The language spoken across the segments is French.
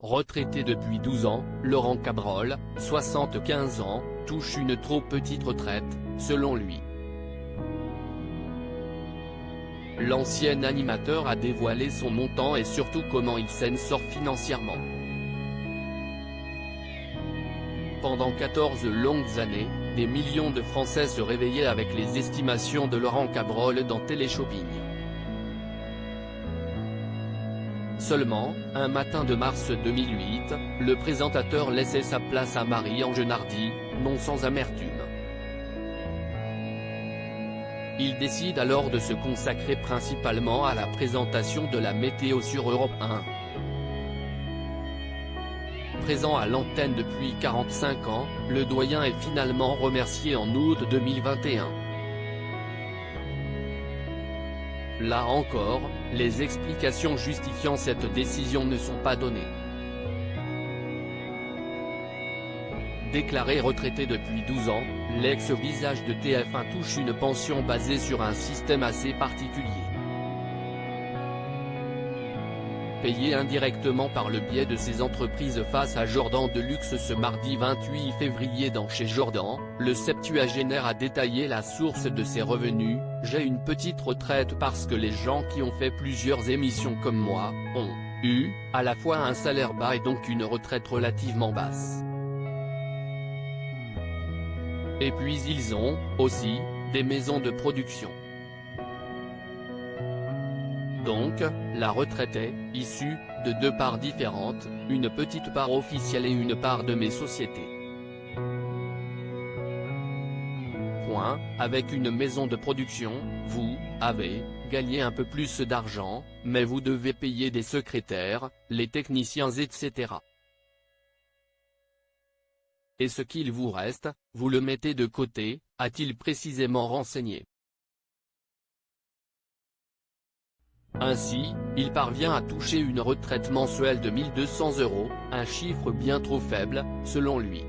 Retraité depuis 12 ans, Laurent Cabrol, 75 ans, touche une trop petite retraite, selon lui. L'ancien animateur a dévoilé son montant et surtout comment il s'en sort financièrement. Pendant 14 longues années, des millions de Français se réveillaient avec les estimations de Laurent Cabrol dans Téléshopping. Seulement, un matin de mars 2008, le présentateur laissait sa place à Marie-Ange Nardi, non sans amertume. Il décide alors de se consacrer principalement à la présentation de la météo sur Europe 1. Présent à l'antenne depuis 45 ans, le doyen est finalement remercié en août 2021. Là encore, les explications justifiant cette décision ne sont pas données. Déclaré retraité depuis 12 ans, l'ex-visage de TF1 touche une pension basée sur un système assez particulier. Payé indirectement par le biais de ses entreprises face à Jordan Deluxe ce mardi 28 février dans Chez Jordan, le septuagénaire a détaillé la source de ses revenus. « J'ai une petite retraite parce que les gens qui ont fait plusieurs émissions comme moi, ont eu, à la fois un salaire bas et donc une retraite relativement basse. Et puis ils ont, aussi, des maisons de production. Donc, la retraite est issue de deux parts différentes, une petite part officielle et une part de mes sociétés. Avec une maison de production, vous avez gagné un peu plus d'argent, mais vous devez payer des secrétaires, les techniciens etc. Et ce qu'il vous reste, vous le mettez de côté, a-t-il précisément renseigné. Ainsi, il parvient à toucher une retraite mensuelle de 1 200 €, un chiffre bien trop faible, selon lui.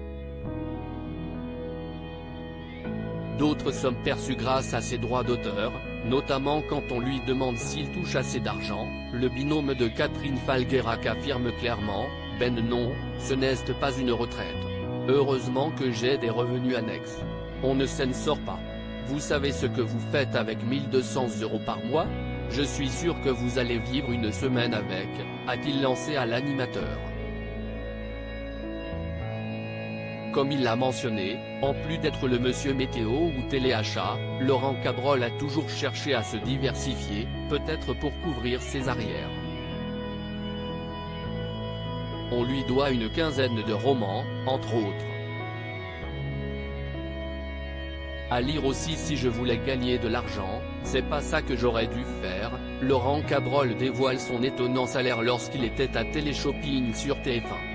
D'autres sommes perçues grâce à ses droits d'auteur, notamment quand on lui demande s'il touche assez d'argent. Le binôme de Catherine Falguerac affirme clairement, « Ben non, ce n'est pas une retraite. Heureusement que j'ai des revenus annexes. On ne s'en sort pas. Vous savez ce que vous faites avec 1 200 € par mois ? Je suis sûr que vous allez vivre une semaine avec », a-t-il lancé à l'animateur. Comme il l'a mentionné, en plus d'être le monsieur météo ou téléachat, Laurent Cabrol a toujours cherché à se diversifier, peut-être pour couvrir ses arrières. On lui doit une quinzaine de romans, entre autres. À lire aussi « Si je voulais gagner de l'argent, c'est pas ça que j'aurais dû faire », Laurent Cabrol dévoile son étonnant salaire lorsqu'il était à Téléshopping sur TF1.